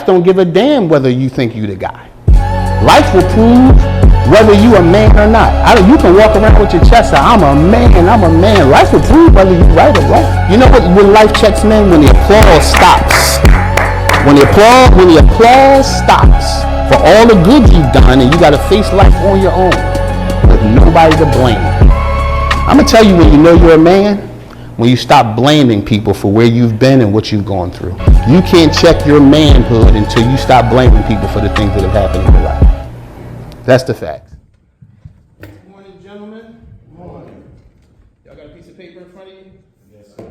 Life don't give a damn whether you think you the guy. Life will prove whether you a man or not. You can walk around with your chest out, I'm a man. Life will prove whether you right or wrong. You know what? When life checks men, when the applause stops. When the applause stops for all the good you've done, and you got to face life on your own with nobody to blame. I'm gonna tell you when you know you're a man, when you stop blaming people for where you've been and what you've gone through. You can't check your manhood until you stop blaming people for the things that have happened in your life. That's the fact. Good morning, gentlemen. Good morning. Y'all got a piece of paper in front of you? Yes, sir.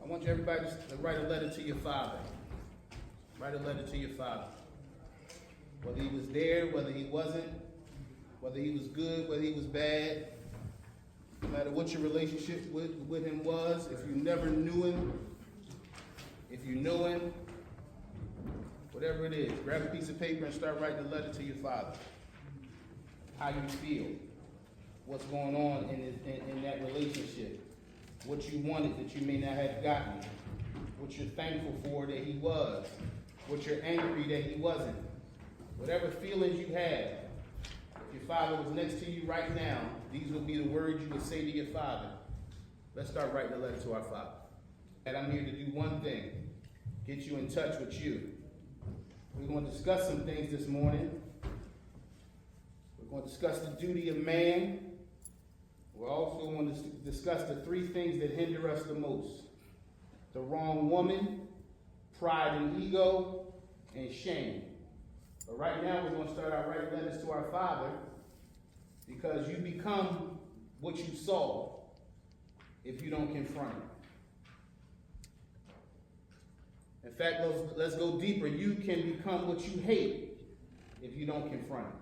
I want everybody to write a letter to your father. Write a letter to your father. Whether he was there, whether he wasn't, whether he was good, whether he was bad, no matter what your relationship with him was, if you never knew him, if you know him, whatever it is, grab a piece of paper and start writing a letter to your father. How you feel, what's going on in that relationship, what you wanted that you may not have gotten, what you're thankful for that he was, what you're angry that he wasn't. Whatever feelings you have, if your father was next to you right now, these would be the words you would say to your father. Let's start writing a letter to our father. And I'm here to do one thing, get you in touch with you. We're going to discuss some things this morning. We're going to discuss the duty of man. We're also going to discuss the three things that hinder us the most. The wrong woman, pride and ego, and shame. But right now we're going to start our writing letters to our Father, because you become what you saw if you don't confront it. In fact, let's go deeper. You can become what you hate if you don't confront it.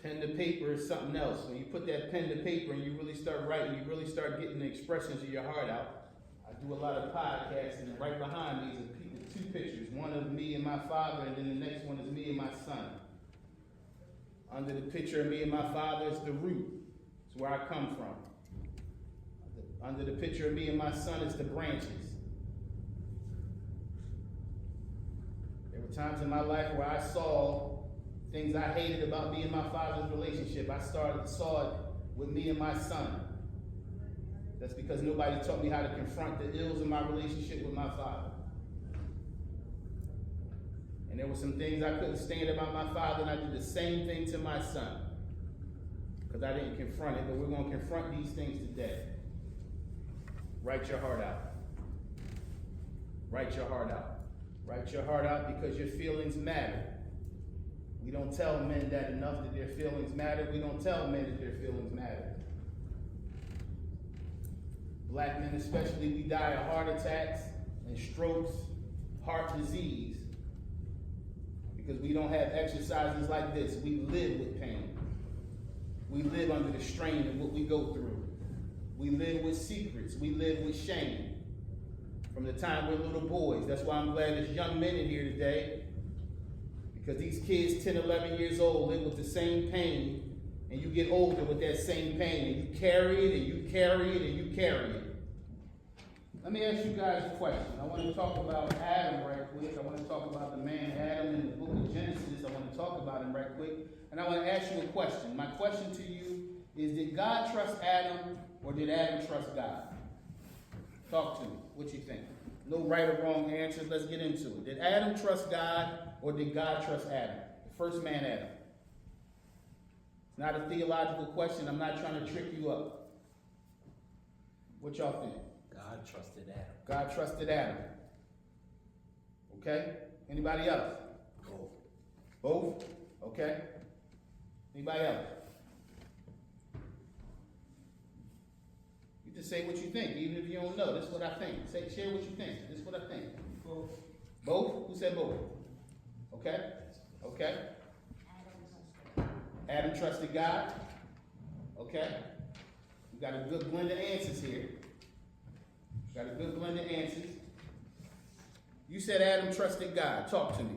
Pen to paper is something else. When you put that pen to paper and you really start writing, you really start getting the expressions of your heart out. I do a lot of podcasts, and right behind me is two pictures. One of me and my father, and then the next one is me and my son. Under the picture of me and my father is the root. It's where I come from. Under the picture of me and my son is the branches. There were times in my life where I saw things I hated about me and my father's relationship. I saw it with me and my son. That's because nobody taught me how to confront the ills of my relationship with my father. And there were some things I couldn't stand about my father, and I did the same thing to my son, because I didn't confront it. But we're going to confront these things today. Write your heart out. Write your heart out. Write your heart out, because your feelings matter. We don't tell men that enough, that their feelings matter. We don't tell men that their feelings matter. Black men especially, we die of heart attacks and strokes, heart disease, because we don't have exercises like this. We live with pain. We live under the strain of what we go through. We live with secrets. We live with shame. From the time we're little boys. That's why I'm glad there's young men in here today, because these kids, 10, 11 years old, live with the same pain, and you get older with that same pain, and you carry it, and you carry it, and you carry it. Let me ask you guys a question. I want to talk about Adam right quick. I want to talk about the man Adam in the book of Genesis. I want to talk about him right quick. And I want to ask you a question. My question to you is, did God trust Adam, or did Adam trust God? Talk to me. What you think? No right or wrong answers. Let's get into it. Did Adam trust God, or did God trust Adam? The first man, Adam. It's not a theological question. I'm not trying to trick you up. What y'all think? God trusted Adam. God trusted Adam. Okay? Anybody else? Both. Both? Okay. Anybody else? You just say what you think, even if you don't know. This is what I think. Share what you think. This is what I think. Both. Both? Who said both? Okay? Okay. Adam trusted God. Okay. We got a good blend of answers here. Got a good blend of answers. You said Adam trusted God. Talk to me.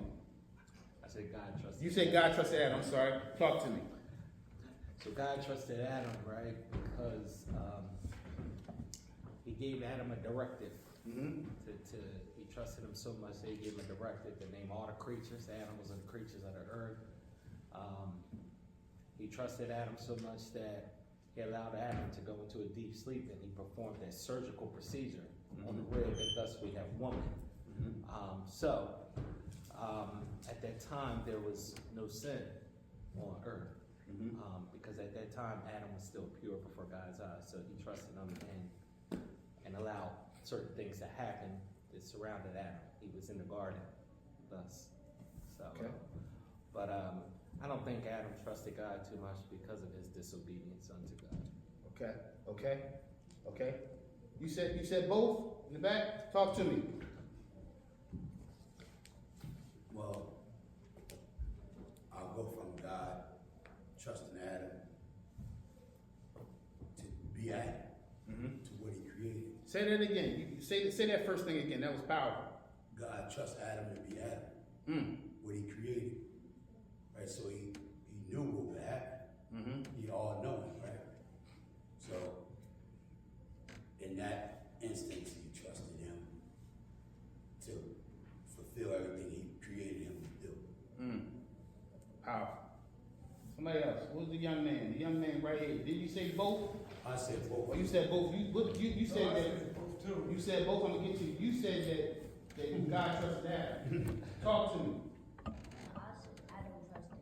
I said God trusted. You said God trusted Adam. I'm sorry. Talk to me. So God trusted Adam, right? Because gave Adam a directive. Mm-hmm. He trusted him so much that he gave him a directive to name all the creatures, the animals and the creatures of the earth. He trusted Adam so much that he allowed Adam to go into a deep sleep, and he performed a surgical procedure on the rib, and thus we have woman. At that time, there was no sin on earth. Because at that time, Adam was still pure before God's eyes. So he trusted him and allowed certain things to happen that surrounded Adam. He was in the garden, thus. So, Okay. But I don't think Adam trusted God too much because of his disobedience unto God. Okay. You said both in the back? Talk to me. Well, I'll go from God trusting Adam to be Adam, to what he created. Say that again. You say that first thing again. That was powerful. God trusts Adam to be Adam, what he created. Right, so he knew what would happen. He all knowing, right? So in that instance, he trusted him to fulfill everything he created him to do. Powerful. Somebody else. Who's the young man? The young man right here. Did you say both? I said both. Well, you said both. You said I that. said both too. You said both. I'm gonna get you. You said that God trusted Adam. Talk to me.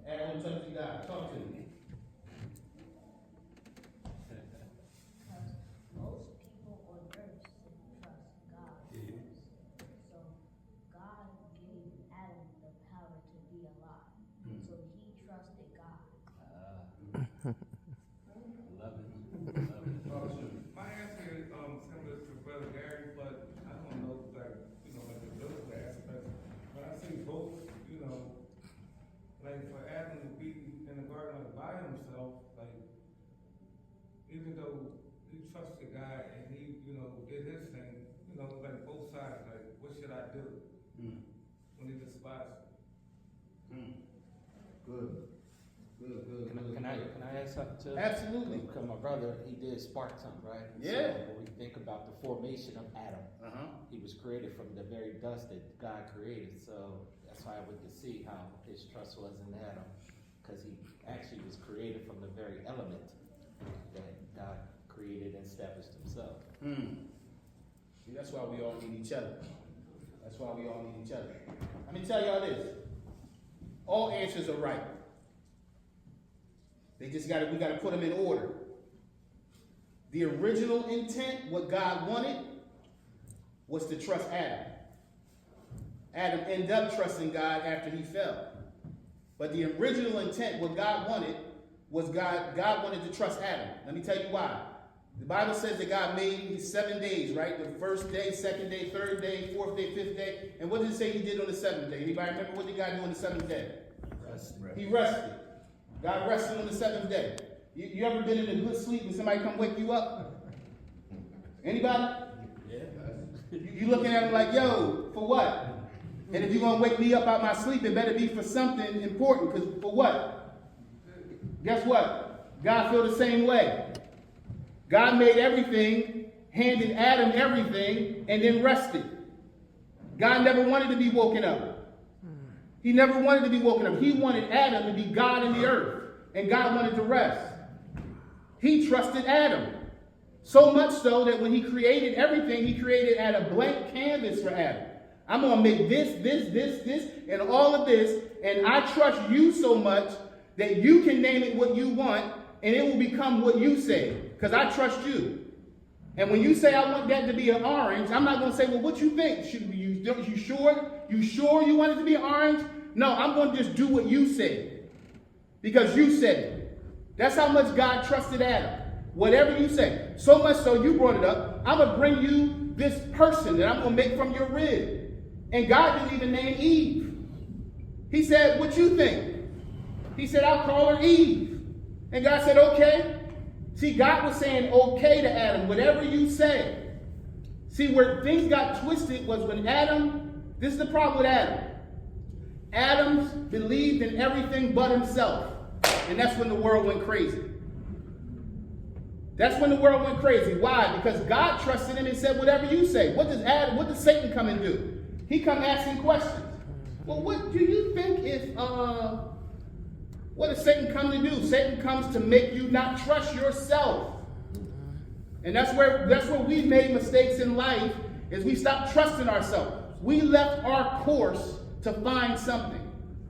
Adam trusted God. Talk to me. Most people on earth trust God. So God gave Adam the power to be alive. So he trusted God. Love it. My answer is similar to Brother Gary, but I don't know, like the biblical aspect. But I see both, like for Adam to be in the garden like by himself, like even though he trusted God and he, did his thing, like both sides, like what should I do when he despised me? Good. Can I add something to? Absolutely. Because my brother, he did spark something, right? Yeah. So when we think about the formation of Adam, he was created from the very dust that God created. So that's why we can see how his trust was in Adam, because he actually was created from the very element that God created and established himself. See, that's why we all need each other. That's why we all need each other. Let me tell y'all this. All answers are right. We gotta put them in order. The original intent, what God wanted, was to trust Adam. Adam ended up trusting God after he fell. But the original intent, what God wanted, was God wanted to trust Adam. Let me tell you why. The Bible says that God made 7 days, right? The first day, second day, third day, fourth day, fifth day. And what did it say he did on the seventh day? Anybody remember what did God do on the seventh day? He rested. God rested on the seventh day. You ever been in a good sleep and somebody come wake you up? Anybody? Yeah. You looking at him like, yo, for what? And if you're going to wake me up out my sleep, it better be for something important, because for what? Guess what? God feel the same way. God made everything, handed Adam everything, and then rested. God never wanted to be woken up. He never wanted to be woken up. He wanted Adam to be God in the earth, and God wanted to rest. He trusted Adam. So much so that when he created everything, he created at a blank canvas for Adam. I'm going to make this, and all of this, and I trust you so much that you can name it what you want, and it will become what you say, because I trust you. And when you say I want that to be an orange, I'm not going to say, well, what you think? You sure? You sure you want it to be an orange? No, I'm going to just do what you said, because you said it. That's how much God trusted Adam. Whatever you say. So much so you brought it up. I'm going to bring you this person that I'm going to make from your rib. And God didn't even name Eve. He said, what you think? He said, I'll call her Eve. And God said, okay. See, God was saying okay to Adam, whatever you say. See, where things got twisted was when Adam, this is the problem with Adam. Adam believed in everything but himself. And that's when the world went crazy. That's when the world went crazy. Why? Because God trusted him and said, whatever you say. What does Satan come and do? He come asking questions. Well, what do you think if, what does Satan come to do? Satan comes to make you not trust yourself. And that's where we've made mistakes in life, is we stopped trusting ourselves. We left our course to find something.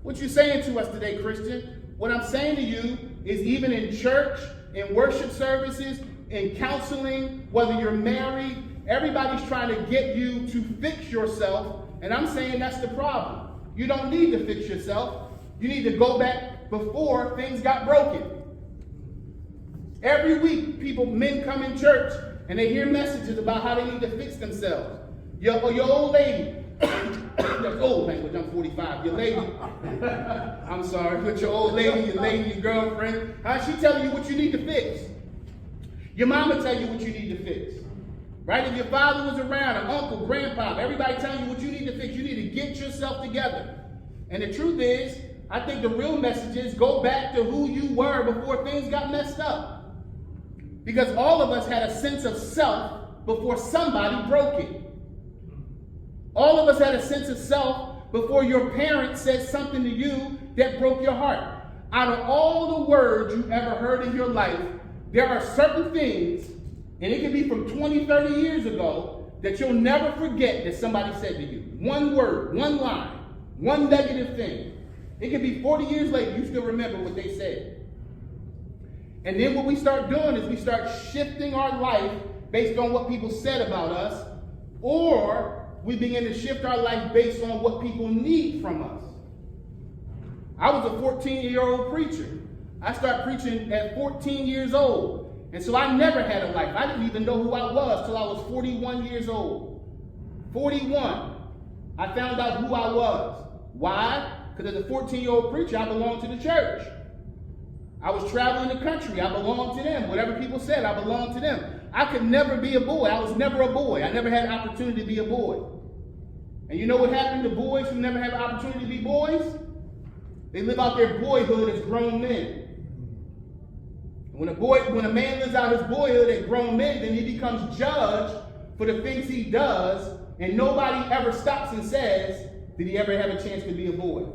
What you saying to us today, Christian? What I'm saying to you is, even in church, in worship services, in counseling, whether you're married, everybody's trying to get you to fix yourself. And I'm saying that's the problem. You don't need to fix yourself. You need to go back before things got broken. Every week, men come in church and they hear messages about how they need to fix themselves. Your old lady, that's old language, I'm 45. Your lady, I'm sorry, but your old lady, your girlfriend, how's she telling you what you need to fix? Your mama tell you what you need to fix. Right? If your father was around, an uncle, grandpa, everybody telling you what you need to fix, you need to get yourself together. And the truth is, I think the real message is, go back to who you were before things got messed up. Because all of us had a sense of self before somebody broke it. All of us had a sense of self before your parents said something to you that broke your heart. Out of all the words you ever heard in your life, there are certain things, and it can be from 20, 30 years ago, that you'll never forget that somebody said to you. One word, one line, one negative thing. It can be 40 years later, you still remember what they said. And then what we start doing is we start shifting our life based on what people said about us, or we begin to shift our life based on what people need from us. I was a 14-year-old preacher. I started preaching at 14 years old. And so I never had a life. I didn't even know who I was till I was 41 years old. 41. I found out who I was. Why? Because as a 14-year-old preacher, I belonged to the church. I was traveling the country. I belonged to them. Whatever people said, I belonged to them. I could never be a boy. I was never a boy. I never had an opportunity to be a boy. And you know what happened to boys who never had an opportunity to be boys? They live out their boyhood as grown men. When a man lives out his boyhood as grown men, then he becomes judged for the things he does, and nobody ever stops and says, did he ever have a chance to be a boy?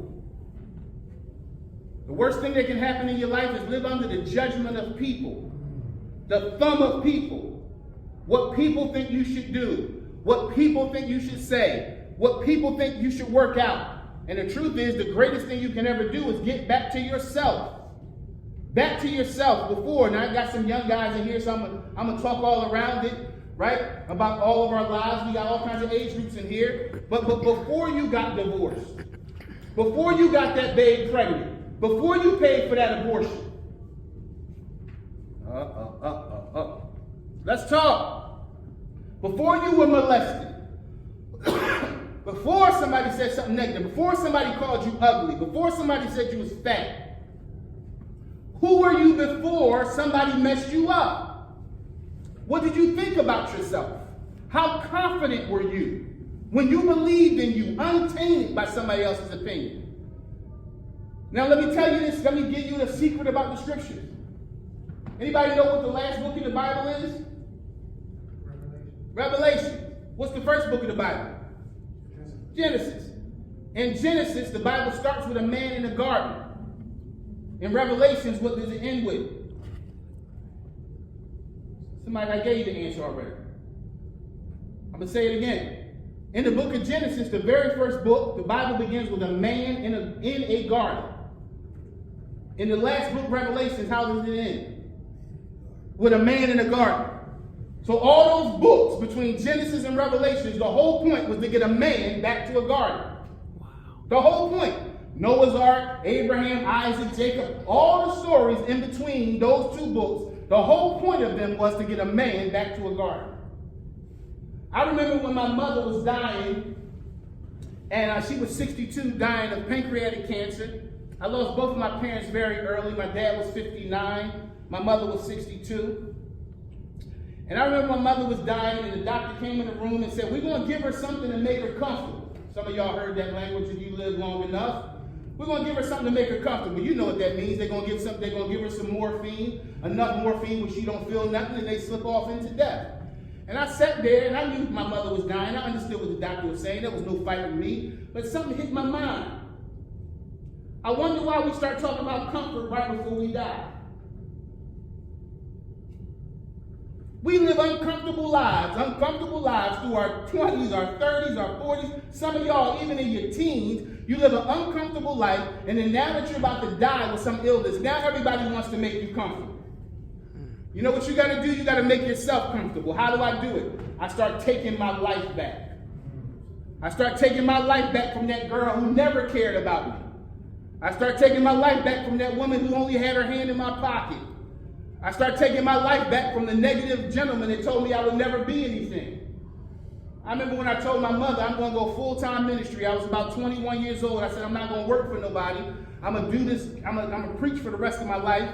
The worst thing that can happen in your life is live under the judgment of people, the thumb of people, what people think you should do, what people think you should say, what people think you should work out. And the truth is, the greatest thing you can ever do is get back to yourself. Back to yourself before. Now I got some young guys in here, so I'm going to talk all around it, right? About all of our lives. We got all kinds of age groups in here. But before you got divorced, before you got that babe pregnant, before you paid for that abortion, let's talk. Before you were molested, before somebody said something negative, before somebody called you ugly, before somebody said you was fat, who were you before somebody messed you up? What did you think about yourself? How confident were you when you believed in you, untainted by somebody else's opinion? Now let me tell you this, let me give you the secret about the scriptures. Anybody know what the last book in the Bible is? Revelation. What's the first book of the Bible? Genesis. In Genesis, the Bible starts with a man in a garden. In Revelations, what does it end with? Somebody, I gave you the answer already. I'm going to say it again. In the book of Genesis, the very first book, the Bible begins with a man in a garden. In the last book, Revelations, how does it end? With a man in a garden. So all those books between Genesis and Revelations, the whole point was to get a man back to a garden. Wow. The whole point. Noah's Ark, Abraham, Isaac, Jacob, all the stories in between those two books, the whole point of them was to get a man back to a garden. I remember when my mother was dying, and she was 62, dying of pancreatic cancer. I lost both of my parents very early. My dad was 59, my mother was 62. And I remember my mother was dying, and the doctor came in the room and said, we're going to give her something to make her comfortable. Some of y'all heard that language if you live long enough. We're going to give her something to make her comfortable. You know what that means. They're going to give something. They're going to give her some morphine, enough morphine where she don't feel nothing, and they slip off into death. And I sat there, and I knew my mother was dying. I understood what the doctor was saying. There was no fight with me. But something hit my mind. I wonder why we start talking about comfort right before we die. We live uncomfortable lives through our 20s, our 30s, our 40s. Some of y'all, even in your teens, you live an uncomfortable life, and then now that you're about to die with some illness, now everybody wants to make you comfortable. You know what you got to do? You got to make yourself comfortable. How do I do it? I start taking my life back. I start taking my life back from that girl who never cared about me. I start taking my life back from that woman who only had her hand in my pocket. I start taking my life back from the negative gentleman that told me I would never be anything. I remember when I told my mother I'm going to go full-time ministry. I was about 21 years old. I said, I'm not going to work for nobody. I'm going to do this. I'm going to preach for the rest of my life.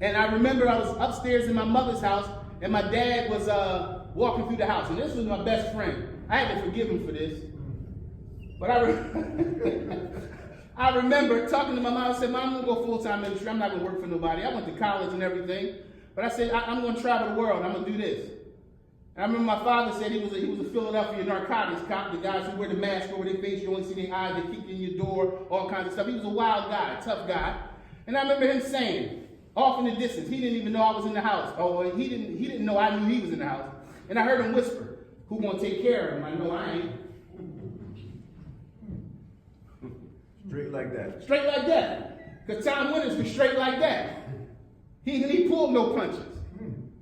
And I remember I was upstairs in my mother's house, and my dad was walking through the house. And this was my best friend. I had to forgive him for this. But I remember talking to my mom. I said, Mom, I'm going to go full-time ministry. I'm not going to work for nobody. I went to college and everything. But I said, I'm going to travel the world. I'm going to do this. And I remember my father said he was a Philadelphia narcotics cop, the guys who wear the mask over their face. You only see their eyes. They kick in your door, all kinds of stuff. He was a wild guy, a tough guy. And I remember him saying, off in the distance, he didn't even know I was in the house. Oh, he didn't know I knew he was in the house. And I heard him whisper, who going to take care of him? I know I ain't. Straight like that. Straight like that. Because Tom Winters was straight like that. He pulled no punches.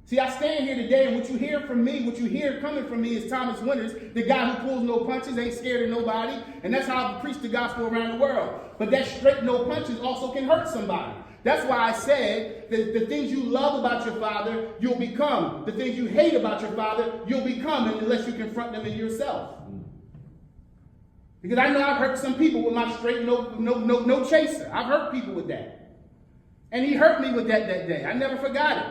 See, I stand here today, and what you hear from me, what you hear coming from me is Thomas Winters, the guy who pulls no punches, ain't scared of nobody, and that's how I preach the gospel around the world. But that straight no punches also can hurt somebody. That's why I said that the things you love about your father, you'll become. The things you hate about your father, you'll become unless you confront them in yourself. Because I know I've hurt some people with my straight no chaser. I've hurt people with that. And he hurt me with that day. I never forgot it.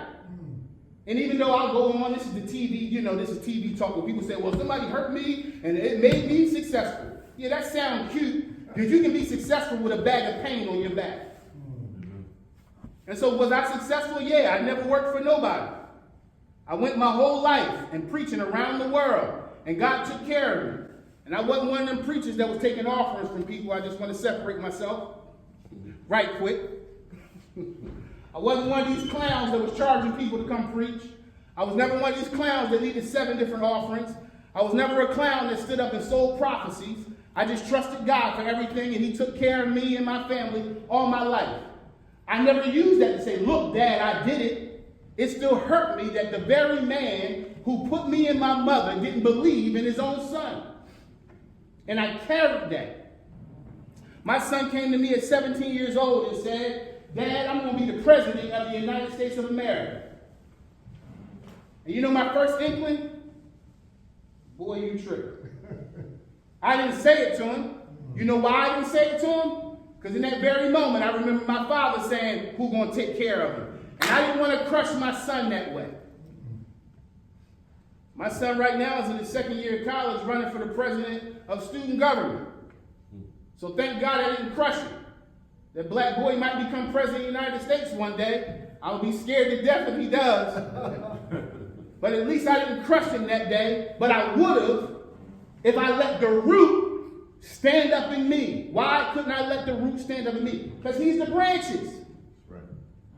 And even though I'll go on, this is the TV, this is TV talk where people say, well, somebody hurt me and it made me successful. Yeah, that sounds cute, because you can be successful with a bag of pain on your back. And so was I successful? Yeah, I never worked for nobody. I went my whole life and preaching around the world, and God took care of me. And I wasn't one of them preachers that was taking offerings from people. I just want to separate myself right quick. I wasn't one of these clowns that was charging people to come preach. I was never one of these clowns that needed 7 different offerings. I was never a clown that stood up and sold prophecies. I just trusted God for everything, and he took care of me and my family all my life. I never used that to say, look, Dad, I did it. It still hurt me that the very man who put me and my mother didn't believe in his own son. And I carried that. My son came to me at 17 years old and said, Dad, I'm going to be the president of the United States of America. And you know my first inkling? Boy, you tripping. I didn't say it to him. You know why I didn't say it to him? Because in that very moment, I remember my father saying, who's going to take care of him? And I didn't want to crush my son that way. My son right now is in his 2nd year of college running for the president of student government. So thank God I didn't crush him. That black boy might become president of the United States one day. I'll be scared to death if he does. But at least I didn't crush him that day. But I would have if I let the root stand up in me. Why couldn't I let the root stand up in me? Because he's the branches. Right.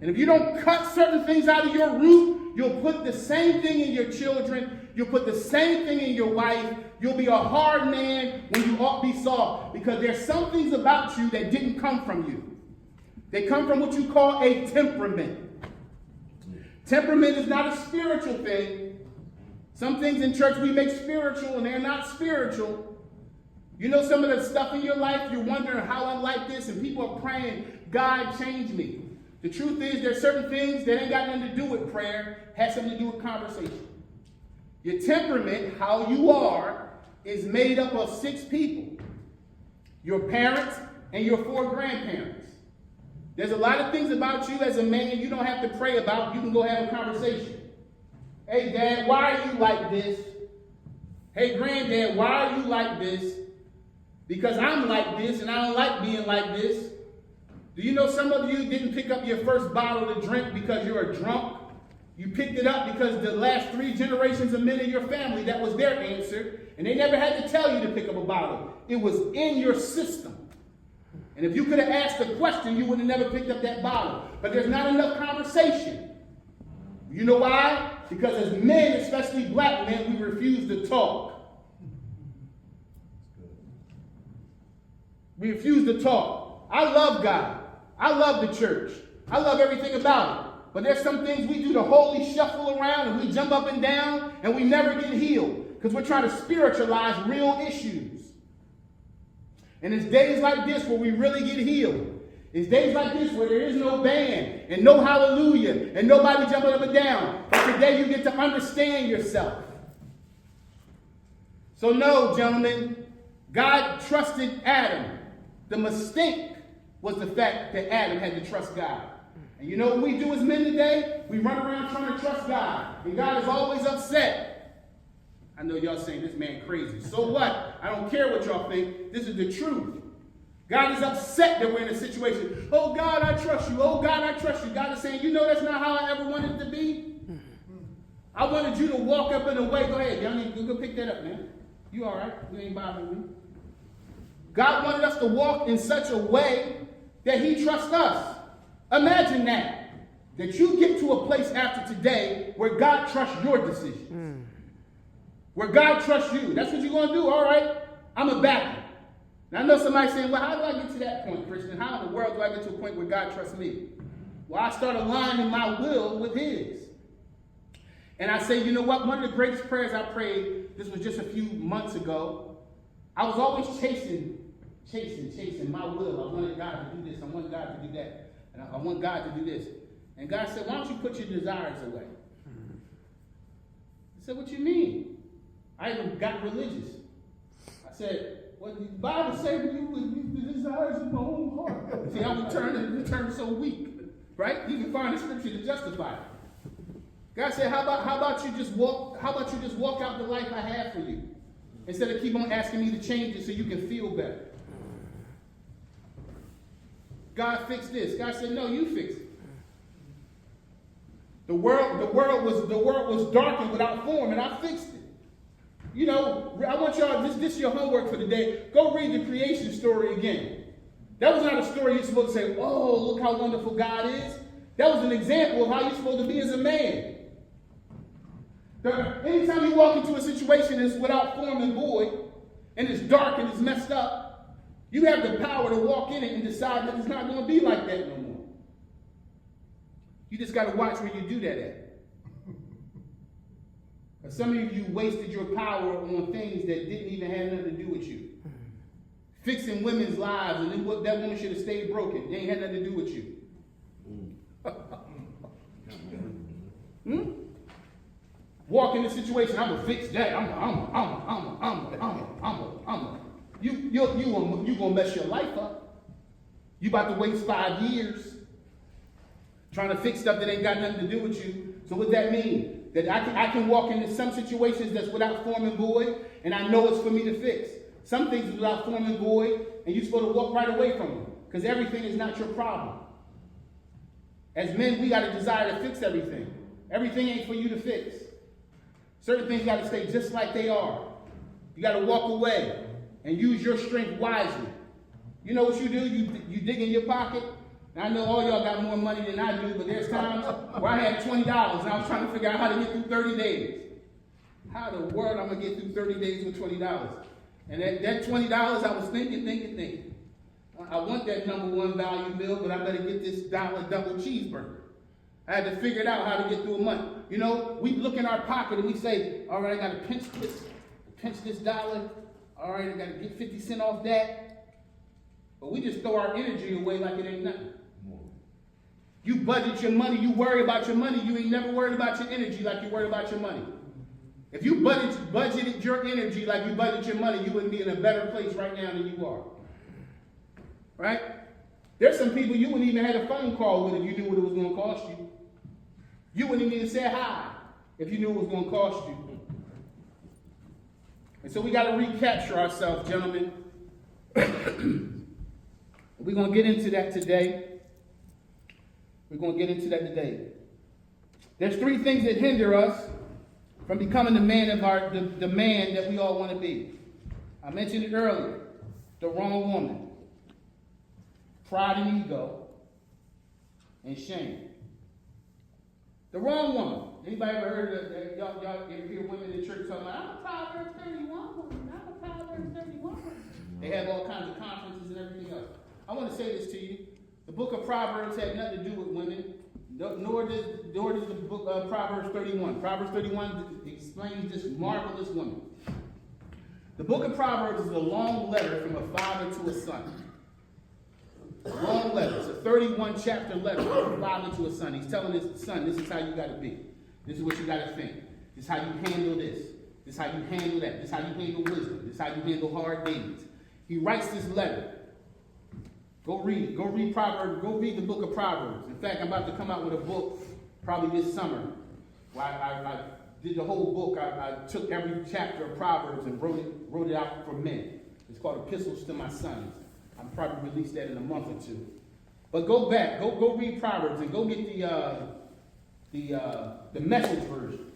And if you don't cut certain things out of your root, you'll put the same thing in your children. You'll put the same thing in your wife. You'll be a hard man when you ought to be soft. Because there's some things about you that didn't come from you. They come from what you call a temperament. Temperament is not a spiritual thing. Some things in church we make spiritual and they're not spiritual. You know some of the stuff in your life, you're wondering how I'm like this, and people are praying, God, change me. The truth is there's certain things that ain't got nothing to do with prayer, has something to do with conversation. Your temperament, how you are, is made up of 6 people. Your parents and your 4 grandparents. There's a lot of things about you as a man you don't have to pray about. You can go have a conversation. Hey, Dad, why are you like this? Hey, Granddad, why are you like this? because I'm like this and I don't like being like this. Do you know some of you didn't pick up your first bottle to drink because you're a drunk? You picked it up because the last 3 generations of men in your family, that was their answer. And they never had to tell you to pick up a bottle. It was in your system. And if you could have asked the question, you would have never picked up that bottle. But there's not enough conversation. You know why? Because as men, especially black men, we refuse to talk. We refuse to talk. I love God. I love the church. I love everything about it. But there's some things we do to wholly shuffle around and we jump up and down and we never get healed because we're trying to spiritualize real issues. And it's days like this where we really get healed. It's days like this where there is no band and no hallelujah and nobody jumping up and down. But today you get to understand yourself. So no, gentlemen, God trusted Adam. The mistake was the fact that Adam had to trust God. And you know what we do as men today? We run around trying to trust God. And God is always upset. I know y'all saying this man crazy. So what? I don't care what y'all think. This is the truth. God is upset that we're in a situation. Oh, God, I trust you. Oh, God, I trust you. God is saying, you know that's not how I ever wanted it to be. I wanted you to walk up in a way. Go ahead, y'all need to go pick that up, man. You all right? You ain't bothering me. God wanted us to walk in such a way that he trusts us. Imagine that you get to a place after today where God trusts your decisions. Where God trusts you. That's what you're going to do. All right, I'm a backer. Now I know somebody saying, well, how do I get to that point, Christian? How in the world do I get to a point where God trusts me? Well, I start aligning my will with his. And I say, you know what? One of the greatest prayers I prayed, this was just a few months ago. I was always chasing my will. I wanted God to do this. I wanted God to do that. And I want God to do this. And God said, why don't you put your desires away? I said, what you mean? I even got religious. I said, well, the Bible says you with the desires of my own heart. See, I would turn so weak. Right? You can find the scripture to justify it. God said, how about you just walk out the life I have for you? Instead of keep on asking me to change it so you can feel better. God fixed this. God said, no, you fix it. The world was darkened without form, and I fixed it. You know, I want y'all, this is your homework for the day. Go read the creation story again. That was not a story you're supposed to say, oh, look how wonderful God is. That was an example of how you're supposed to be as a man. Anytime you walk into a situation that's without form and void, and it's dark and it's messed up, you have the power to walk in it and decide that it's not going to be like that no more. You just got to watch where you do that at. Because some of you wasted your power on things that didn't even have nothing to do with you. Fixing women's lives, and then that woman should have stayed broken. They ain't had nothing to do with you. Walk in the situation, I'm gonna fix that. You gonna mess your life up. You about to waste 5 years trying to fix stuff that ain't got nothing to do with you. So what that mean? That I can walk into some situations that's without form and void, and I know it's for me to fix. Some things are without form and void, and you're supposed to walk right away from them, because everything is not your problem. As men, we got a desire to fix everything. Everything ain't for you to fix. Certain things got to stay just like they are. You got to walk away and use your strength wisely. You know what you do? You dig in your pocket. And I know all y'all got more money than I do, but there's times where I had $20 and I was trying to figure out how to get through 30 days. How in the world I'm going to get through 30 days with $20? And that $20, I was thinking. I want that #1 value bill, but I better get this $1 double cheeseburger. I had to figure it out how to get through a month. You know, we look in our pocket and we say, all right, I got to pinch this dollar. All right, I got to get 50 cents off that. But we just throw our energy away like it ain't nothing. You budget your money, you worry about your money, you ain't never worried about your energy like you worry about your money. If you budgeted your energy like you budget your money, you wouldn't be in a better place right now than you are. Right? There's some people you wouldn't even have a phone call with if you knew what it was going to cost you. You wouldn't even say hi if you knew it was going to cost you. And so we got to recapture ourselves, gentlemen. We're going to get into that today. There's three things that hinder us from becoming the man the man that we all want to be. I mentioned it earlier. The wrong woman. Pride and ego. And shame. The wrong woman. Anybody ever heard of that? Y'all ever hear women in church talking about, I'm a Proverbs 31 woman. I'm a Proverbs 31 woman. They have all kinds of conferences and everything else. I want to say this to you. The book of Proverbs had nothing to do with women, nor does the book of Proverbs 31. Proverbs 31 explains this marvelous woman. The book of Proverbs is a long letter from a father to a son. A long letter. It's a 31-chapter letter from a father to a son. He's telling his son, this is how you got to be. This is what you got to think. This is how you handle this. This is how you handle that. This is how you handle wisdom. This is how you handle hard days. He writes this letter. Go read Proverbs. Go read the book of Proverbs. In fact, I'm about to come out with a book probably this summer. Where I did the whole book. I took every chapter of Proverbs and wrote it out for men. It's called Epistles to My Sons. I'll probably release that in a month or two. But go back. Go read Proverbs and go get the Message version.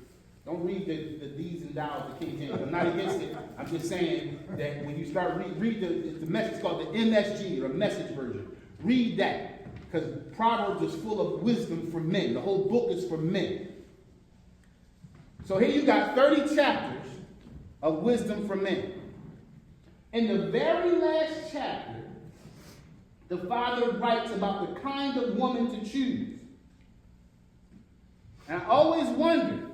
Don't read the these and thous, the King James. I'm not against it. I'm just saying that when you start read the message, it's called the MSG, or Message version. Read that, because Proverbs is full of wisdom for men. The whole book is for men. So here you got 30 chapters of wisdom for men. In the very last chapter, the father writes about the kind of woman to choose. And I always wondered,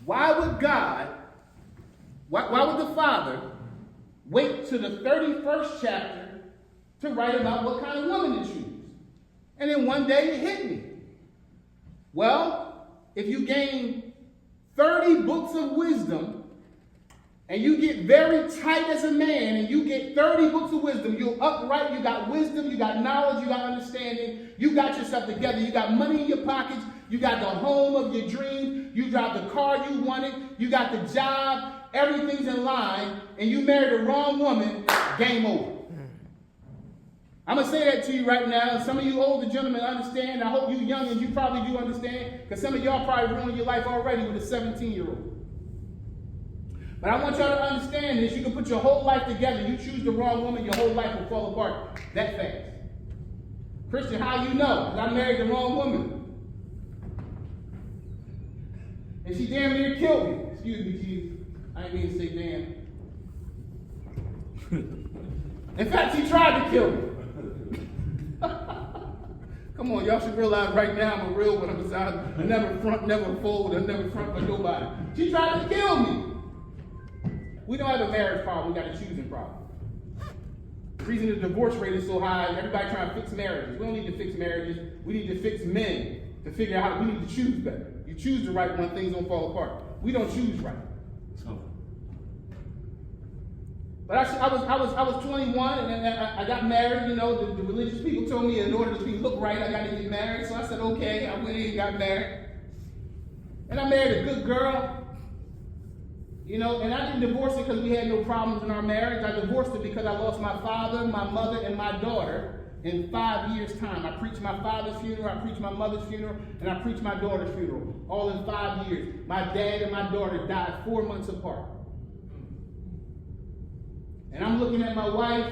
why would the Father wait to the 31st chapter to write about what kind of woman to choose? And then one day it hit me. Well, if you gain 30 books of wisdom, and you get very tight as a man, and you get 30 books of wisdom, you're upright, you got wisdom, you got knowledge, you got understanding, you got yourself together, you got money in your pockets, you got the home of your dreams, you drive the car you wanted, you got the job, everything's in line, and you married the wrong woman, game over. I'm going to say that to you right now. Some of you older gentlemen understand. I hope you youngins, you probably do understand, because some of y'all probably ruined your life already with a 17-year-old. But I want y'all to understand this. You can put your whole life together. You choose the wrong woman, your whole life will fall apart that fast. Christian, how you know? Because I married the wrong woman. And she damn near killed me. Excuse me, Jesus. I ain't mean to say damn. In fact, she tried to kill me. Come on, y'all should realize right now I'm a real one. I never front, never fold, I never front for nobody. She tried to kill me. We don't have a marriage problem, we got a choosing problem. The reason the divorce rate is so high, everybody trying to fix marriages. We don't need to fix marriages, we need to fix men to figure out how we need to choose better. You choose the right one, things don't fall apart. We don't choose right. But I was 21 and I got married. You know, the religious people told me in order to look right, I got to get married. So I said, okay, I went in and got married. And I married a good girl. You know, and I didn't divorce her because we had no problems in our marriage. I divorced her because I lost my father, my mother, and my daughter in 5 years' time. I preached my father's funeral, I preached my mother's funeral, and I preached my daughter's funeral, all in 5 years. My dad and my daughter died 4 months apart. And I'm looking at my wife,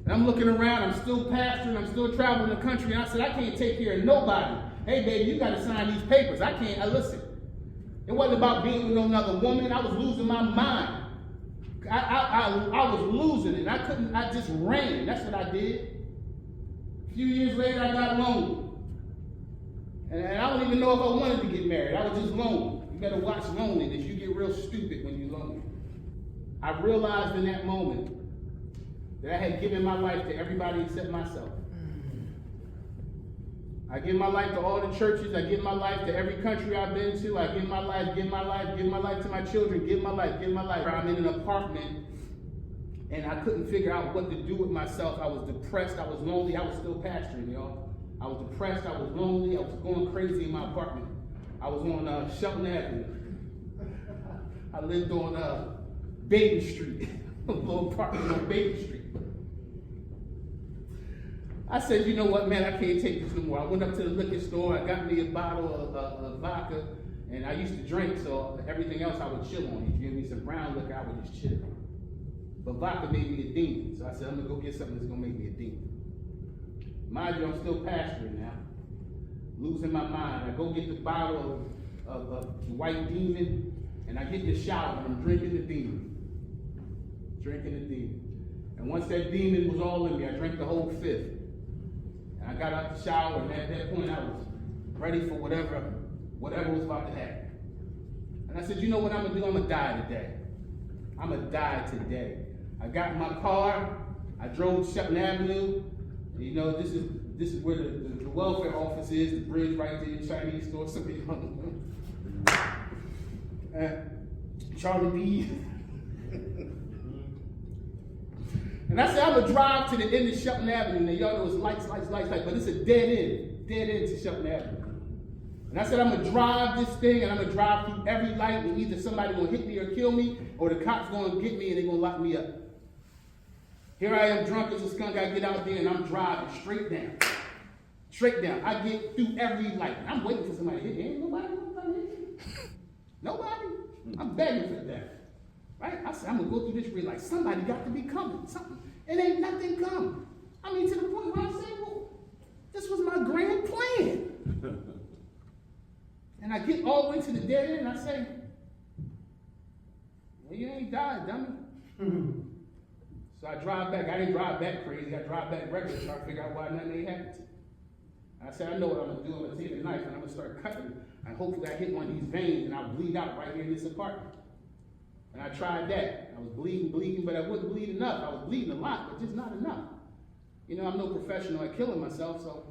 and I'm looking around, I'm still pastoring, I'm still traveling the country, and I said, I can't take care of nobody. Hey, baby, you got to sign these papers. I can't, listen. It wasn't about being with another woman. I was losing my mind. I was losing it. I just ran. That's what I did. A few years later, I got lonely. And I don't even know if I wanted to get married. I was just lonely. You better watch loneliness. You get real stupid when you're lonely. I realized in that moment that I had given my life to everybody except myself. I give my life to all the churches. I give my life to every country I've been to. I give my life to my children, give my life. I'm in an apartment, and I couldn't figure out what to do with myself. I was depressed. I was lonely. I was still pastoring, y'all. I was depressed. I was lonely. I was going crazy in my apartment. I was on Shelton Avenue. I lived on Baden Street, a little apartment on Baden Street. I said, you know what, man, I can't take this no more. I went up to the liquor store, I got me a bottle of vodka, and I used to drink, so everything else I would chill on. If you give me some brown liquor, I would just chill. But vodka made me a demon, so I said, I'm gonna go get something that's gonna make me a demon. Mind you, I'm still pastoring now, losing my mind. I go get the bottle of white demon, and I get in the shower, and I'm drinking the demon. Drinking the demon. And once that demon was all in me, I drank the whole fifth. And I got out the shower, and at that point I was ready for whatever was about to happen. And I said, you know what I'm gonna do? I'm gonna die today. I'm gonna die today. I got in my car, I drove to Shelton Avenue, and you know, this is where the welfare office is, the bridge right there, the Chinese store, somebody Charlie B. And I said, I'm gonna drive to the end of Shelton Avenue. Now y'all know it's lights, but it's a dead end to Shelton Avenue. And I said, I'm gonna drive this thing, and I'm gonna drive through every light, and either somebody gonna hit me or kill me, or the cops gonna get me and they're gonna lock me up. Here I am, drunk as a skunk. I get out there and I'm driving straight down. Straight down. I get through every light. I'm waiting for somebody to hit me. Ain't nobody gonna hit me. Nobody. I'm begging for that. Right? I said, I'm gonna go through this red light. Somebody got to be coming. Something. It ain't nothing coming. I mean, to the point where I'm saying, well, this was my grand plan. And I get all the way to the dead end and I say, well, you ain't died, dummy. So I drive back. I didn't drive back crazy. I drive back regular, trying to figure out why nothing ain't happened to me. I said, I know what I'm going to do. I'm going to take a knife and I'm going to start cutting. And hopefully I hit one of these veins and I'll bleed out right here in this apartment. And I tried that. I was bleeding, but I wouldn't bleed enough. I was bleeding a lot, but just not enough. You know, I'm no professional at killing myself, so,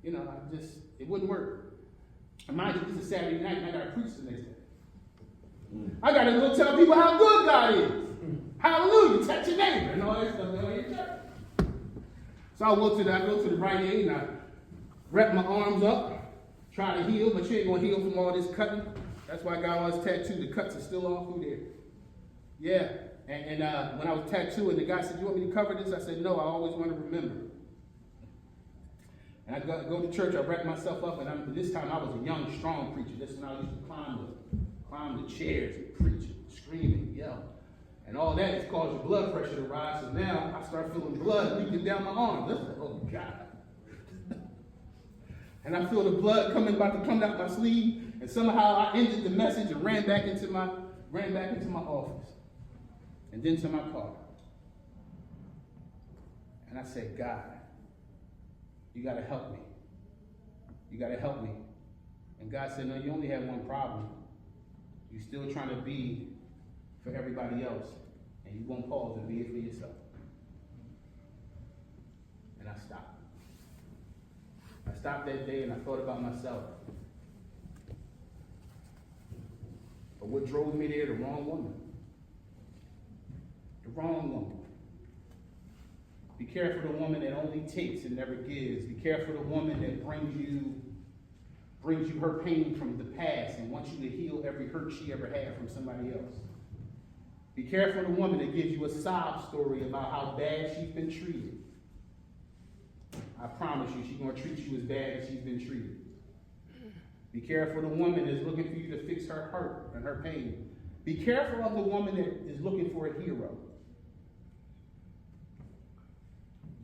you know, it wouldn't work. And mind you, this is Saturday night and I got to preach the next day. I got to go tell people how good God is. Hallelujah, touch your neighbor and all that stuff. So I go to the Rite Aid and I wrap my arms up, try to heal, but you ain't gonna heal from all this cutting. That's why I got all this tattoo. The cuts are still all through there. Yeah, and when I was tattooing, the guy said, you want me to cover this? I said, no, I always want to remember. And I go to church, I wrap myself up, and this time I was a young, strong preacher. This is when I used to climb the chairs and preach, scream and yell. And all that has caused your blood pressure to rise. So now I start feeling blood leaking down my arm. Listen, oh God. And I feel the blood about to come out my sleeve. And somehow I ended the message and ran back into my office. And then to my car. And I said, God, you gotta help me. You gotta help me. And God said, no, you only have one problem. You're still trying to be for everybody else, and you won't pause and be it for yourself. And I stopped. I stopped that day and I thought about myself. But what drove me there? The wrong woman. The wrong woman. Be careful the woman that only takes and never gives. Be careful the woman that brings you her pain from the past and wants you to heal every hurt she ever had from somebody else. Be careful the woman that gives you a sob story about how bad she's been treated. I promise you, she's going to treat you as bad as she's been treated. Be careful the woman that's looking for you to fix her hurt and her pain. Be careful of the woman that is looking for a hero.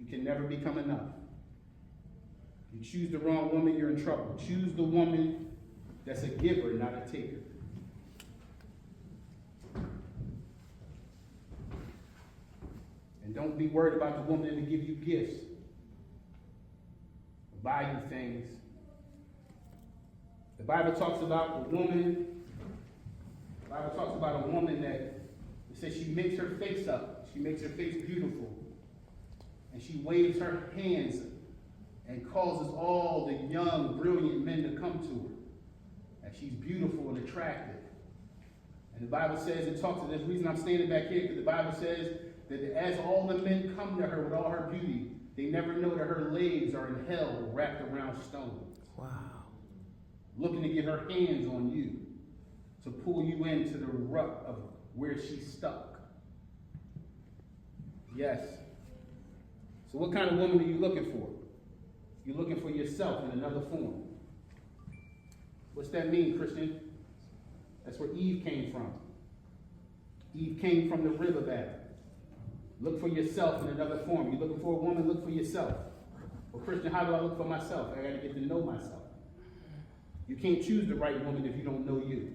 You can never become enough. You choose the wrong woman, you're in trouble. Choose the woman that's a giver, not a taker. And don't be worried about the woman that give you gifts, buy you things. The Bible talks about a woman that says she makes her face up. She makes her face beautiful. And she waves her hands and causes all the young, brilliant men to come to her. And she's beautiful and attractive. And the Bible says, it talks, and the reason I'm standing back here, because the Bible says that as all the men come to her with all her beauty, they never know that her legs are in hell wrapped around stones. Wow. Looking to get her hands on you to pull you into the rut of where she's stuck. Yes. So what kind of woman are you looking for? You're looking for yourself in another form. What's that mean, Christian? That's where Eve came from. Eve came from the rib of Adam. Look for yourself in another form. You're looking for a woman, look for yourself. Well, Christian, how do I look for myself? I got to get to know myself. You can't choose the right woman if you don't know you.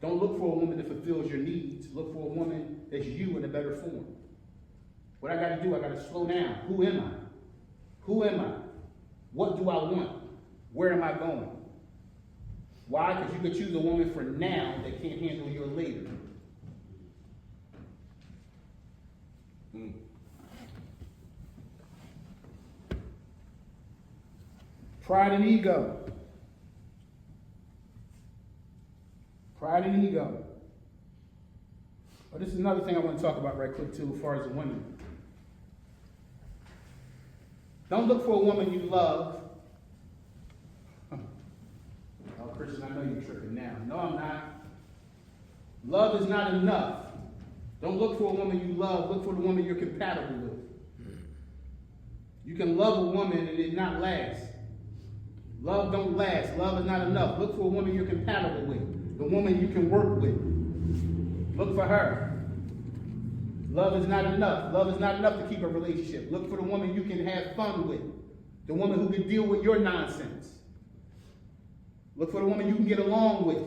Don't look for a woman that fulfills your needs. Look for a woman that's you in a better form. What I got to do, I got to slow down. Who am I? Who am I? What do I want? Where am I going? Why? Because you could choose a woman for now that can't handle your later. Pride and ego. Pride and ego. Well, this is another thing I want to talk about right quick too, as far as the women. Don't look for a woman you love. Oh, Christian, I know you're tripping now. No, I'm not. Love is not enough. Don't look for a woman you love. Look for the woman you're compatible with. You can love a woman and it not last. Love don't last. Love is not enough. Look for a woman you're compatible with. The woman you can work with. Look for her. Love is not enough. Love is not enough to keep a relationship. Look for the woman you can have fun with. The woman who can deal with your nonsense. Look for the woman you can get along with.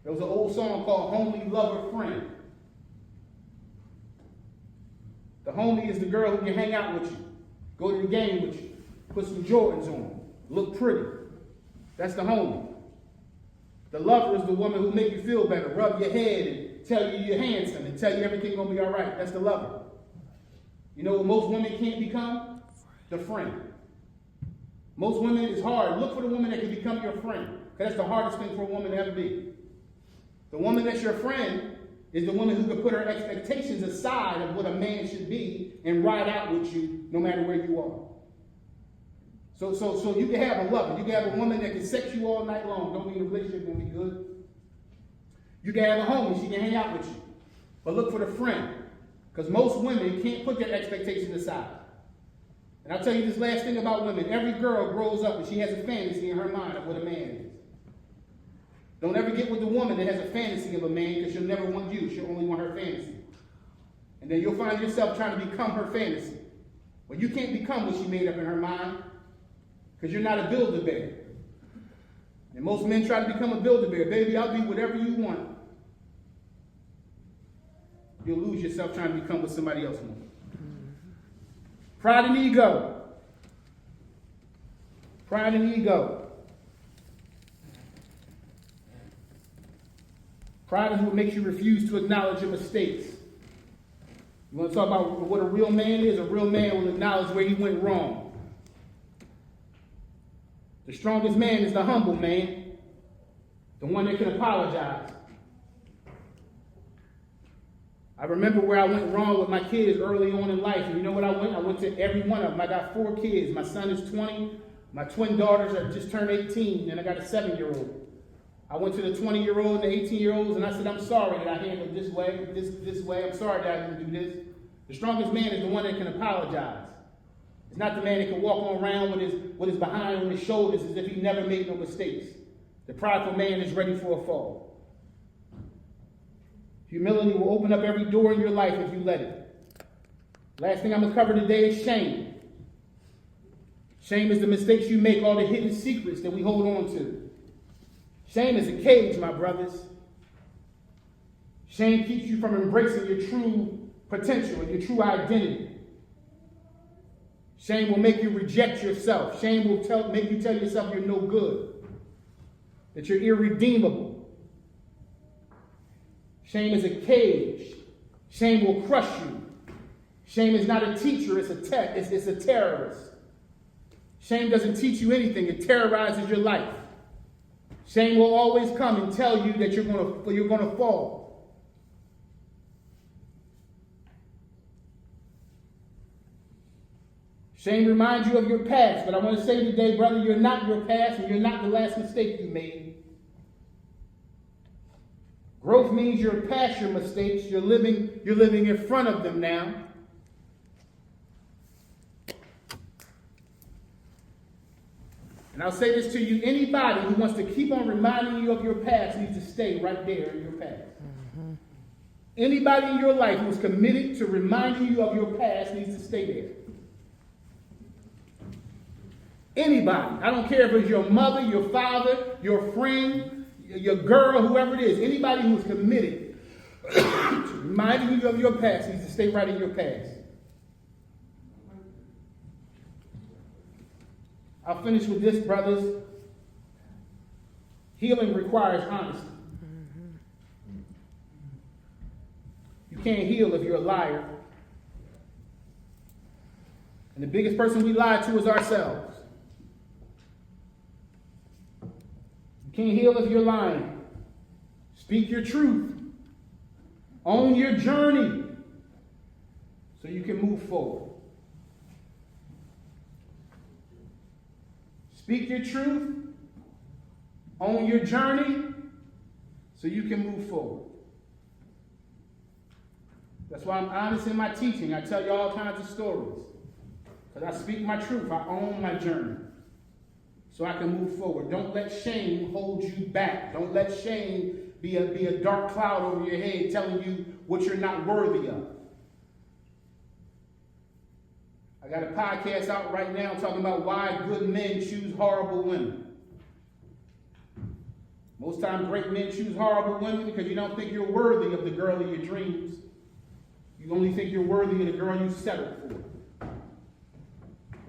There was an old song called Homely Lover Friend. The homie is the girl who can hang out with you, go to the game with you, put some Jordans on, look pretty. That's the homie. The lover is the woman who make you feel better, rub your head and tell you you're handsome and tell you everything's going to be all right. That's the lover. You know what most women can't become? The friend. Most women, it's hard. Look for the woman that can become your friend, because that's the hardest thing for a woman to ever be. The woman that's your friend is the woman who can put her expectations aside of what a man should be and ride out with you no matter where you are. So you can have a lover. You can have a woman that can sex you all night long. Don't mean the relationship won't be good. You can have a homie. She can hang out with you. But look for the friend. Because most women can't put their expectations aside. And I'll tell you this last thing about women. Every girl grows up and she has a fantasy in her mind of what a man is. Don't ever get with the woman that has a fantasy of a man, because she'll never want you. She'll only want her fantasy. And then you'll find yourself trying to become her fantasy. Well, you can't become what she made up in her mind, because you're not a Build-A-Bear. And most men try to become a Build-A-Bear. Baby, I'll be whatever you want. You'll lose yourself trying to become what somebody else wants. Pride and ego. Pride and ego. Pride is what makes you refuse to acknowledge your mistakes. You want to talk about what a real man is? A real man will acknowledge where he went wrong. The strongest man is the humble man, the one that can apologize. I remember where I went wrong with my kids early on in life. And you know what I went? I went to every one of them. I got 4 kids. My son is 20. My twin daughters are just turned 18. And I got a 7-year-old. I went to the 20-year-old and the 18-year-olds, and I said, I'm sorry that I handled this way, this way. I'm sorry that I didn't do this. The strongest man is the one that can apologize. It's not the man that can walk around with his behind on his shoulders as if he never made no mistakes. The prideful man is ready for a fall. Humility will open up every door in your life if you let it. Last thing I'm going to cover today is shame. Shame is the mistakes you make, all the hidden secrets that we hold on to. Shame is a cage, my brothers. Shame keeps you from embracing your true potential and your true identity. Shame will make you reject yourself. Shame will make you tell yourself you're no good, that you're irredeemable. Shame is a cage. Shame will crush you. Shame is not a teacher, it's a terrorist. Shame doesn't teach you anything, it terrorizes your life. Shame will always come and tell you that you're going to fall. Shame reminds you of your past, but I want to say today, brother, you're not your past and you're not the last mistake you made. Growth means you're past your mistakes. You're living in front of them now. And I'll say this to you, anybody who wants to keep on reminding you of your past needs to stay right there in your past. Anybody in your life who's committed to reminding you of your past needs to stay there. Anybody. I don't care if it's your mother, your father, your friend, your girl, whoever it is. Anybody who's committed to reminding you of your past needs to stay right in your past. I'll finish with this, brothers. Healing requires honesty. You can't heal if you're a liar. And the biggest person we lie to is ourselves. You can't heal if you're lying. Speak your truth. Own your journey so you can move forward. Speak your truth. Own your journey so you can move forward. That's why I'm honest in my teaching. I tell you all kinds of stories. Because I speak my truth. I own my journey. So I can move forward. Don't let shame hold you back. Don't let shame be a dark cloud over your head telling you what you're not worthy of. I got a podcast out right now talking about why good men choose horrible women. Most times great men choose horrible women because you don't think you're worthy of the girl of your dreams. You only think you're worthy of the girl you settled for.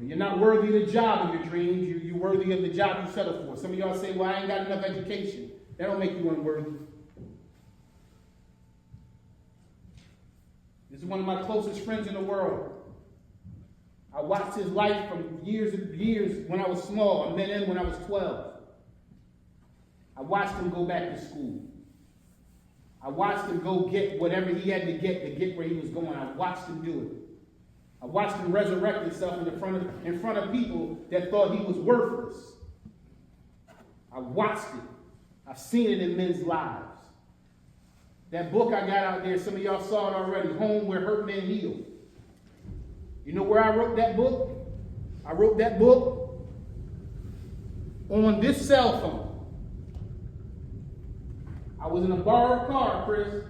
You're not worthy of the job of your dreams. You're worthy of the job you settled for. Some of y'all say, well, I ain't got enough education. That don't make you unworthy. This is one of my closest friends in the world. I watched his life from years and years when I was small. I met him when I was 12. I watched him go back to school. I watched him go get whatever he had to get where he was going. I watched him do it. I watched him resurrect himself in front of people that thought he was worthless. I watched it. I've seen it in men's lives. That book I got out there, some of y'all saw it already, Home Where Hurt Men Heal. You know where I wrote that book? I wrote that book on this cell phone. I was in a borrowed car, Chris,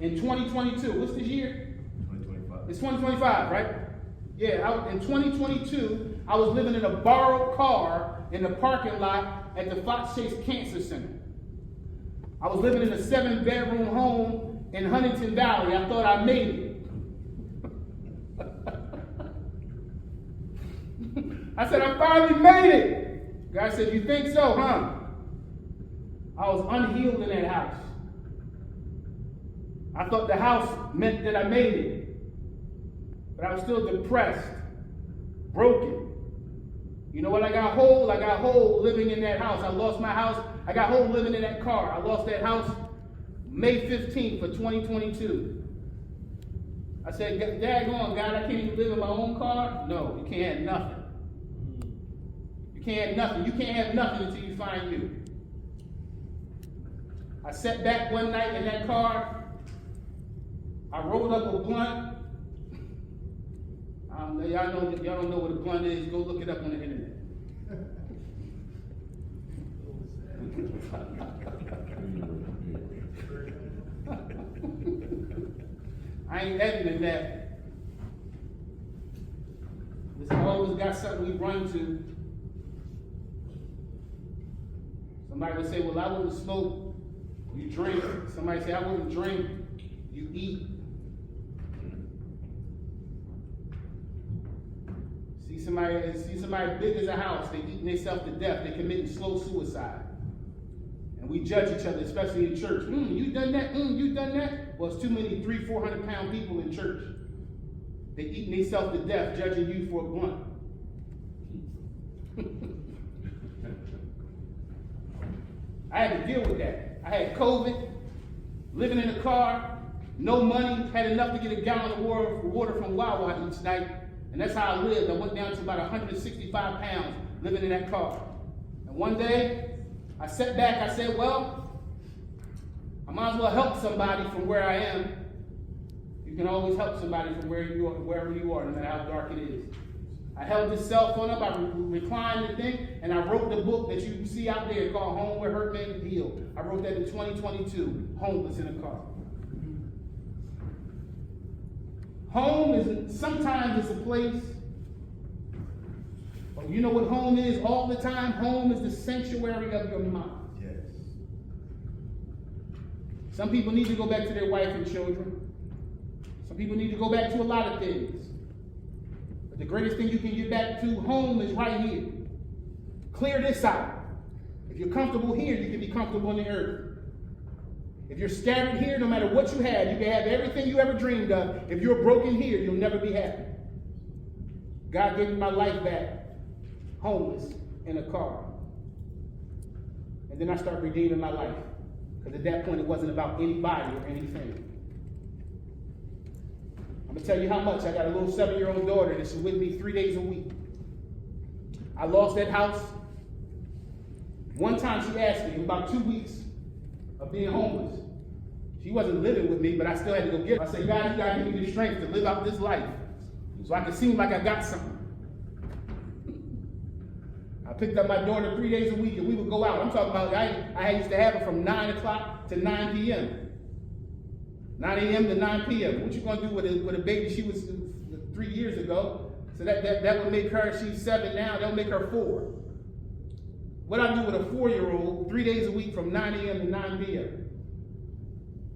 in 2022. What's this year? 2025. It's 2025, right? Yeah, in 2022, I was living in a borrowed car in the parking lot at the Fox Chase Cancer Center. I was living in a 7-bedroom home in Huntington Valley. I thought I made it. I said, I finally made it. God said, you think so, huh? I was unhealed in that house. I thought the house meant that I made it. But I was still depressed, broken. You know what I got whole? I got whole living in that house. I lost my house. I got whole living in that car. I lost that house May 15th of 2022. I said, daggone, God, I can't even live in my own car? No, you can't have nothing. You can't have nothing. You can't have nothing until you find you. I sat back one night in that car. I rolled up a blunt. Y'all don't know what a blunt is. Go look it up on the internet. I ain't editing that. Listen, I always got something we run to. Somebody would say, well, I wouldn't smoke. You drink. Somebody say, I wouldn't drink. You eat. See somebody big as a house, they eating themselves to death, they committing slow suicide. And we judge each other, especially in church. You done that? You done that? Well, it's too many 300-400 pound people in church. They eating themselves to death, judging you for a blunt. I had to deal with that. I had COVID, living in a car, no money, had enough to get a gallon of water from Wawa each night. And that's how I lived. I went down to about 165 pounds living in that car. And one day, I sat back, I said, well, I might as well help somebody from where I am. You can always help somebody from wherever you are, no matter how dark it is. I held this cell phone up, I reclined the thing, and I wrote the book that you see out there called Home Where Hurt Men Heal. I wrote that in 2022, homeless in a car. Home is, sometimes it's a place, but you know what home is all the time? Home is the sanctuary of your mind. Yes. Some people need to go back to their wife and children. Some people need to go back to a lot of things. But the greatest thing you can get back to, home, is right here. Clear this out. If you're comfortable here, you can be comfortable in the earth. If you're scattered here, no matter what you have, you can have everything you ever dreamed of. If you're broken here, you'll never be happy. God gave me my life back, homeless, in a car. And then I started redeeming my life. Because at that point, it wasn't about anybody or anything. I'm going to tell you how much. I got a little 7-year-old daughter that's with me 3 days a week. I lost that house. One time she asked me, about 2 weeks of being homeless. She wasn't living with me, but I still had to go get her. I said, God, you got to give me the strength to live out this life so I can seem like I got something. I picked up my daughter 3 days a week and we would go out. I'm talking about, I used to have her from 9 o'clock to 9 p.m. 9 a.m. to 9 p.m. What you going to do with a baby she was 3 years ago? So that would make her, she's 7 now, that would make her 4. What I do with a 4-year-old 3 days a week from 9 a.m. to 9 p.m.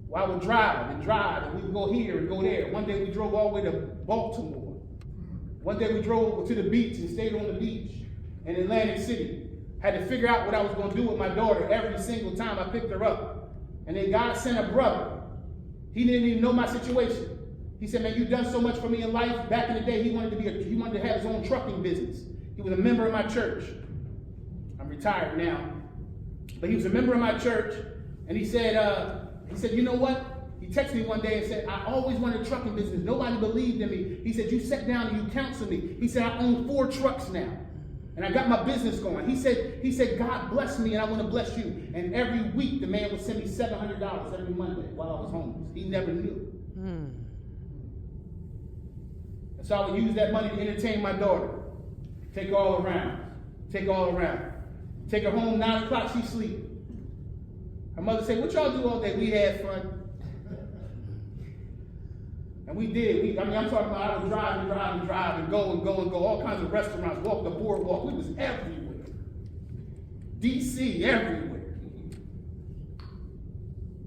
Well, I would drive, and we would go here and go there. One day we drove all the way to Baltimore. One day we drove to the beach and stayed on the beach in Atlantic City. Had to figure out what I was going to do with my daughter every single time I picked her up. And then God sent a brother. He didn't even know my situation. He said, man, you've done so much for me in life. Back in the day, he wanted to have his own trucking business. He was a member of my church. I'm retired now. But he was a member of my church, and he said, you know what? He texted me one day and said, I always wanted a trucking business. Nobody believed in me. He said, you sat down and you counseled me. He said, I own 4 trucks now. And I got my business going. He said, God bless me and I want to bless you. And every week the man would send me $700 every Monday while I was homeless. He never knew. And so I would use that money to entertain my daughter. Take her all around. Take her home, 9 o'clock, she sleep. Her mother said, what y'all do all day? We had fun. And we did. I'm talking about I would drive and go, all kinds of restaurants, walk the boardwalk. We was everywhere. DC, everywhere.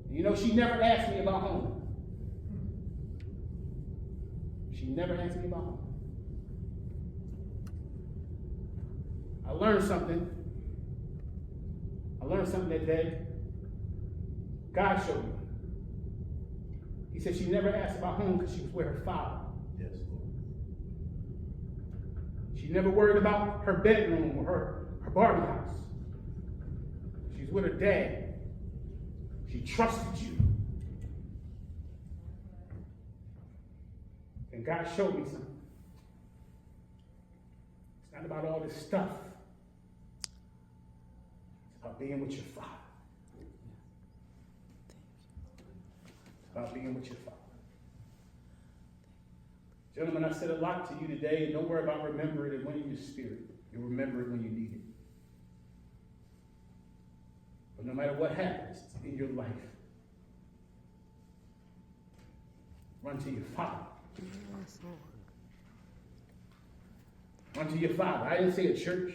And you know, she never asked me about home. She never asked me about home. I learned something that day. God showed me. He said she never asked about home because she was with her father. Yes, Lord. She never worried about her bedroom or her Barbie house. She's with her dad. She trusted you. And God showed me something. It's not about all this stuff. It's about being with your father. About being with your father. Gentlemen, I said a lot to you today, and don't worry about remembering it when in your spirit. You'll remember it when you need it. But no matter what happens in your life, run to your father. Run to your father. I didn't say a church.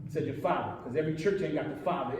I said your father, because every church ain't got the father.